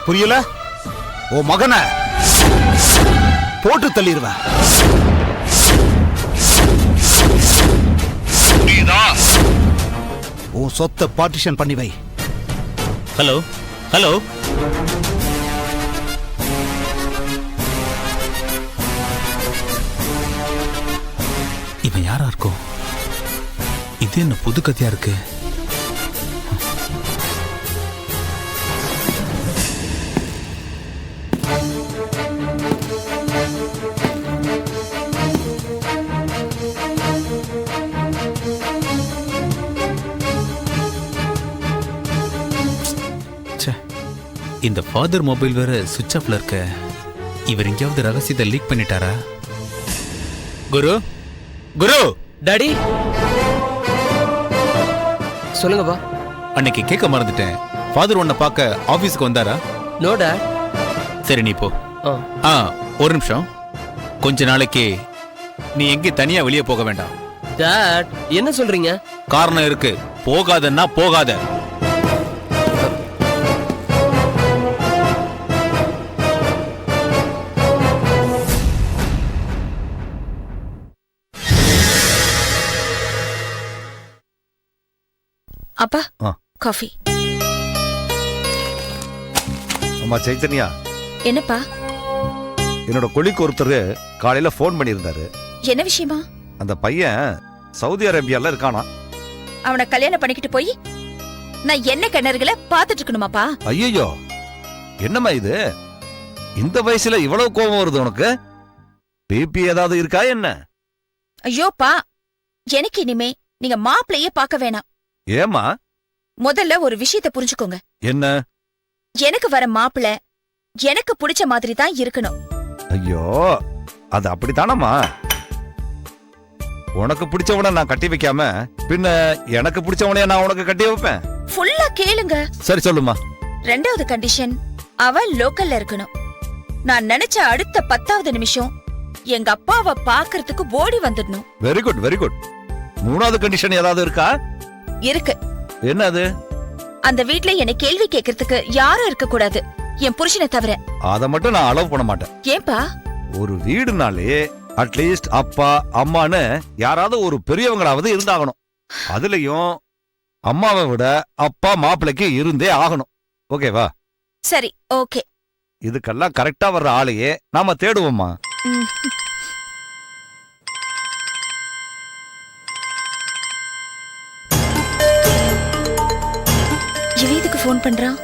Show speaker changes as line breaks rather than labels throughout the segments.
புரியல? ஓ மகனை போட்டு தள்ளிடுவேன். உன் சொத்தை பார்ட்டிஷன் பண்ணி வை.
ஹலோ ஹலோ, இவன் யாரா இருக்கும்? இது என்ன புது கதையா இருக்கு? இந்த ஃபாதர் மொபைல் வேற சுவிட்ச் ஆஃப்ல இருக்க. இவர் எங்கேயாவது ரகசியத்தை லீக் பண்ணிட்டாரா? குரு குரு.
டாடி சொல்லுங்கப்பா.
அன்னைக்கு கேட்க மறந்துட்டேன். ஃபாதர் உன்னை பார்க்க ஆபீஸ்க்கு வந்தாரா?
No dad.
சரி நீ போ. ஒரு நிமிஷம். கொஞ்ச நாளைக்கு நீ எங்கே தனியா வெளியே போக வேண்டாம்.
டாட் என்ன சொல்றீங்க?
காரணம் இருக்கு. போகாதன்னா போகாத.
அப்பா காஃபி.
அம்மா சைத்தன்யா.
என்னப்பா?
என்னோட கொலிக்கு ஒருத்தர் காலையில போன் பண்ணியிருந்தாரு.
என்ன விஷயமா?
அந்த பையன் சவுதி அரேபியால இருக்கானா.
அவனை கல்யாணம் பண்ணிக்கிட்டு போய் நான் என்ன கிணறுகளை பாத்துட்டு இருக்கணுமாப்பா?
ஐயோ, என்னம்மா இது? இந்த வயசுல இவ்வளவு கோபம் வருது உனக்கு? பிபி ஏதாவது இருக்கா என்ன?
ஐயோப்பா, எனக்கு இனிமே நீங்க மாப்பிளையே பார்க்க வேணாம்.
ஏமா?
முதல்ல ஒரு விஷயத்தை புரிஞ்சுக்கோங்க.
என்ன?
எனக்கு வர மாப்பிளை எனக்கு பிடிச்ச மாதிரி தான் இருக்கணும்.
ஐயோ, அது அப்படித்தானம்மா. உனக்கு பிடிச்சவனை நான் கட்டி வைக்காம பின்ன எனக்கு பிடிச்சவனைய நான் உனக்கு கட்டி வைப்பேன்?
ஃபுல்லா கேளுங்க.
சரி சொல்லுமா.
ரெண்டாவது கண்டிஷன், அவ லோக்கல்ல இருக்கணும். நான் நினைச்ச அடுத்த 10வது நிமிஷம் எங்க அப்பாவை பாக்குறதுக்கு ஓடி வந்துடணும்.
Very good very good. மூணாவது கண்டிஷன் ஏதாவது இருக்கா?
இருக்கு.
என்ன அது?
அந்த வீட்ல என்ன கேள்வி கேட்கறதுக்கு யாரும் இருக்க கூடாது, என் புருஷனை தவிர.
அத மட்டும் நான் அலோவ் பண்ண மாட்டேன்.
ஏன்பா?
ஒரு வீடுனாலே அட்லீஸ்ட் அப்பா அம்மான்னு யாராவது ஒரு பெரியவங்களாவது இருந்தாகணும். அதுலயும் அம்மாவை விட அப்பா மாப்பிளைக்கு இருந்தே ஆகணும். ஓகேவா?
சரி, ஓகே.
இதுக்கெல்லாம் கரெக்டா வர்ற ஆளையே நாம தேடுவோம்மா.
இவீதுக்கு போன் பண்றான்.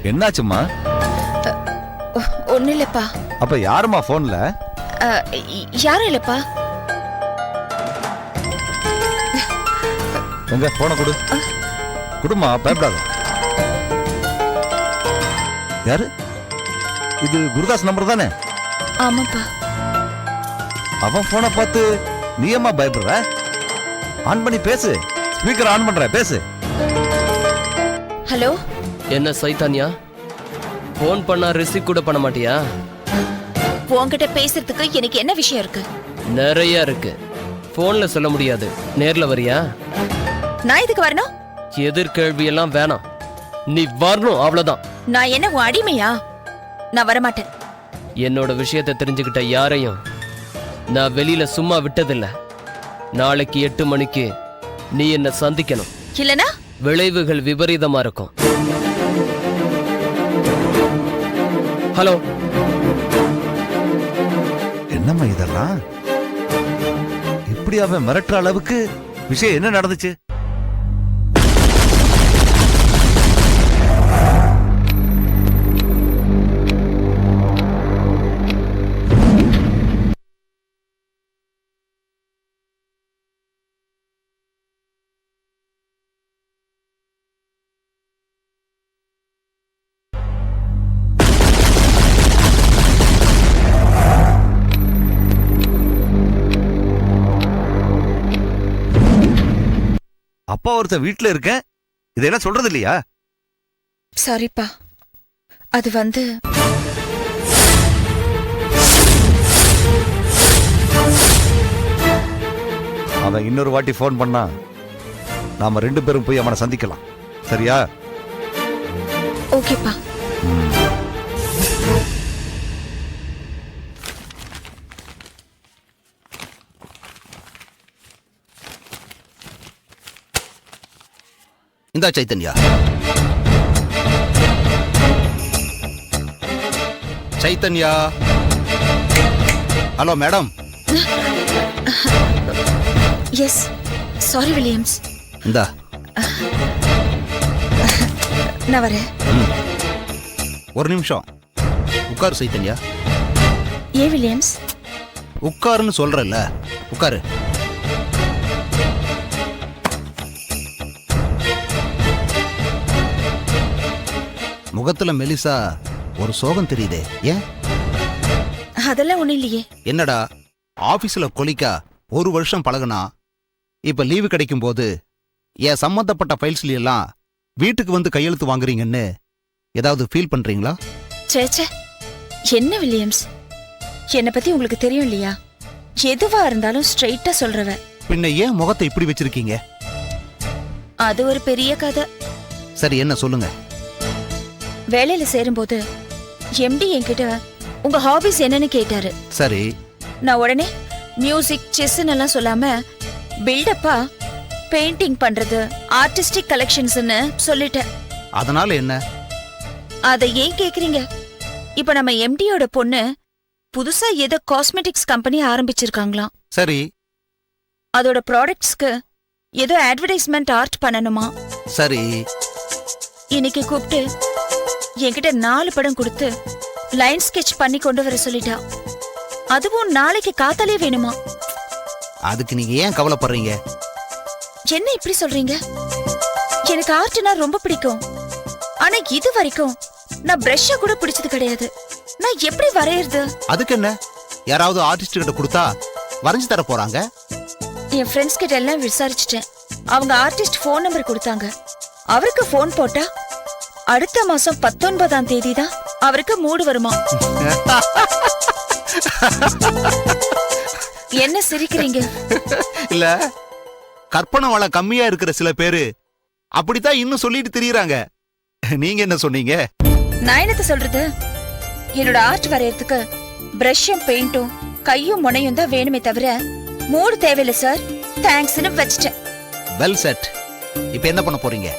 என்னாச்சுமா?
ஒண்ணு இல்லப்பா.
அப்ப யாருமா போன்ல?
யாரும் இல்லப்பா.
எங்க போன கொடு. குடுமா, பயப்படாத. யாரு இது? குருதாஸ் நம்பர் தானே?
ஆமாப்பா.
அவன் போனை பார்த்து நீ ஏம்மா பயப்படுற? ஆன் பண்ணி பேசு. ஸ்பீக்கர் ஆன் பண்ற, பேசு.
ஹலோ.
என்ன சைத்தான்யா, போன் பண்ணா ரிசீவ் கூட பண்ண மாட்டியா?
உன்கிட்ட பேசுறதுக்கு எனக்கு என்ன விஷயம் இருக்கு?
நிறைய இருக்கு. போன்ல சொல்ல முடியாது. நேர்ல வரியா?
நான் இதுக்கு வரணும்?
எதிர்கேள்வி எல்லாம் வேணாம், நீ வரணும், அவ்வளவுதான்.
நான் என்ன உன் அடிமையா? நான் வரமாட்டேன்.
என்னோட விஷயத்தை தெரிஞ்சுக்கிட்ட யாரையும் நான் வெளியில சும்மா விட்டதில்ல. நாளைக்கு 8 மணிக்கு நீ என்ன சந்திக்கணும்.
இல்லனா
விளைவுகள் விபரீதமா இருக்கும். ஹலோ.
என்னம்மா இதெல்லாம்? இப்படி அவன் மிரட்டுற அளவுக்கு விஷயம் என்ன நடந்துச்சு? அப்பா ஒருத்த வீட்டுல இருக்க, இதெல்லாம் சொல்றது இல்லையா?
சாரிப்பா, அது வந்து
அவன் இன்னொரு வாட்டி ஃபோன் பண்ணா நாம 2 பேரும் போய் அவனை சந்திக்கலாம். சரியா?
ஓகேப்பா.
இந்தா Chaitanya. Chaitanya. Hello madam.
Yes, sorry Williams.
இந்தா.
நான் வரேன்.
ஒரு நிமிஷம் உட்காரு சைத்தன்யா.
ஏன் வில்லியம்ஸ்?
உட்காருன்னு சொல்றல்ல, உட்காரு. முகத்துல மெலிசா ஒரு சோகம் தெரியுதே, ஏன்?
அதெல்லாம் ஒண்ணும் இல்லையே.
என்னடா ஆபீஸ்ல கொலிக்கா 1 வருஷம் பழகுனா இப்ப லீவு கிடைக்கும் போது என் சம்பந்தப்பட்ட ஃபைல்ஸ்ல எல்லாம் வீட்டுக்கு வந்து கையெழுத்து வாங்குறீங்கன்னு ஏதாவது ஃபீல் பண்றீங்களா?
சேச்சே, என்ன வில்லியம்ஸ், என்னை பத்தி உங்களுக்கு தெரியும் இல்லையா? எதுவா இருந்தாலும் ஸ்ட்ரெயிட்டா சொல்றவ.
பின்ன ஏன் முகத்தை இப்படி வச்சிருக்கீங்க?
அது ஒரு பெரிய கதை.
சரி, என்ன சொல்லுங்க.
வேலையில சேரும்போது எம்டி என்கிட்ட உங்க ஹாபிஸ் என்னன்னு கேட்டாரு.
சரி.
நான் உடனே மியூசிக், செஸ்ன்னு எல்லாம் சொல்லாம பில்டப்பா பெயிண்டிங் பண்றது, ஆர்டிஸ்டிக் கலெக்ஷன்ஸ்னு சொல்லிட்டேன்.
அதனால என்ன?
அதை ஏன் கேக்குறீங்க? இப்ப நம்ம எம்டியோட பொண்ணு புதுசா ஏதோ காஸ்மெட்டிக்ஸ் கம்பெனி ஆரம்பிச்சிருக்காங்களாம்.
சரி.
அதோட ப்ராடக்ட்ஸ்க்கு ஏதோ அட்வர்டைஸ்மெண்ட் ஆர்ட் பண்ணணுமா.
சரி.
இன்னைக்கு கூப்பிட்டு என்கிட்ட 4 படம் கொடுத்து லைன் ஸ்கெட்ச் பண்ணி கொண்டு வர சொல்லிட்டா. அதுவும் நாளைக்கு காத்தாலே வேணுமா.
அதுக்கு நீங்க ஏன் கவலைப்படுறீங்க?
என்ன இப்படி சொல்றீங்க? எனக்கு ஆர்ட்னா ரொம்ப பிடிக்கும். ஆனா இது வரைக்கும் நான் பிரஷ்ஷ கூட பிடிச்சது கிடையாது. நான் எப்படி வரையறது?
அதுக்கு என்ன, யாராவது ஆர்டிஸ்ட் கிட்ட கொடுத்தா வரைஞ்சு தர போறாங்க.
என் ஃப்ரெண்ட்ஸ் கிட்ட எல்லாம் விசாரிச்சுட்டேன். அவங்க ஆர்டிஸ்ட் ஃபோன் நம்பர் கொடுத்தாங்க. அவருக்கு ஃபோன் போட்டா அடுத்த மாசம் 19ஆம் தேதி தான் அவருக்கு மூடு வருமா. என்ன சிரிக்கிறீங்க?
இல்ல, கற்பனை வளம் கம்மியா இருக்கிற சில பேரு அப்படித்தான் இன்னும் சொல்லிட்டு திரியறாங்க. நீங்க என்ன சொன்னீங்க?
நான் என்னத்த சொல்றது? என்னோட ஆர்ட் வரையறதுக்கு பிரஷும் பெயிண்டும் கையும் முனையும் தான் வேணுமே தவிர மூடு தேவையில்லை சார், தேங்க்ஸ்னு வச்சிட்டேன்.
Well set. இப்ப என்ன பண்ண போறீங்க?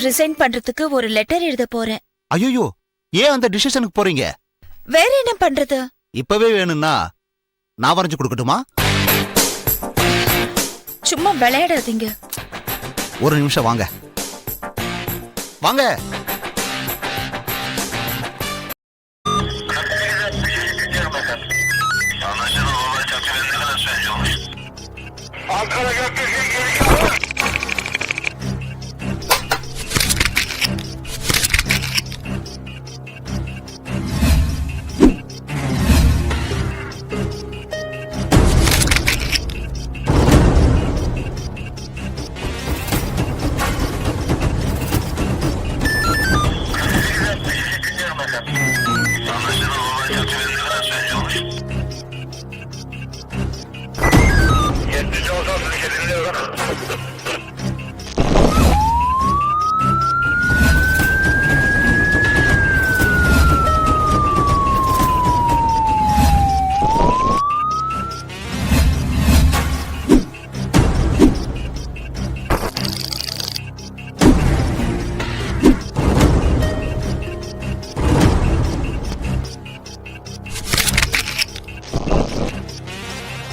ரிசைன் பண்றதுக்கு ஒரு லெட்டர் எழுத போறேன்.
ஐயோ, ஏன் அந்த டிசிஷனுக்கு போறீங்க?
வேற என்ன பண்றது?
இப்பவே வேணும்னா நான் வரைஞ்சு கொடுக்கட்டுமா?
சும்மா விளையாடாதீங்க.
ஒரு நிமிஷம் வாங்க. வாங்க.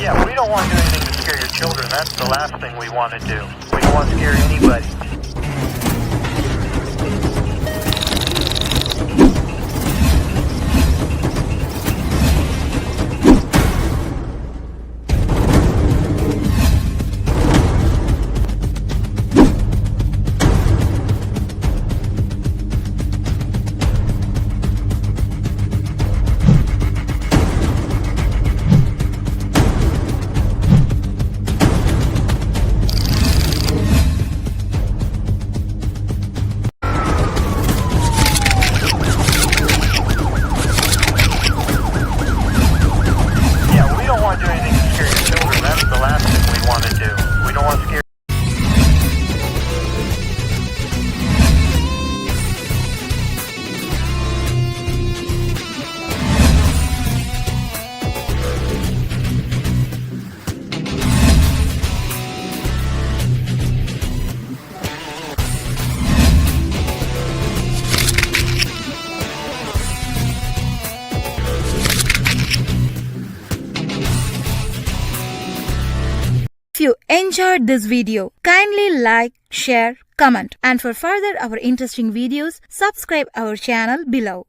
Yeah, we don't want to do anything to scare your children. That's the last thing we want to do. We don't want to scare anybody.
you enjoyed this video, kindly like, share, comment, and for further our interesting videos, subscribe our channel below.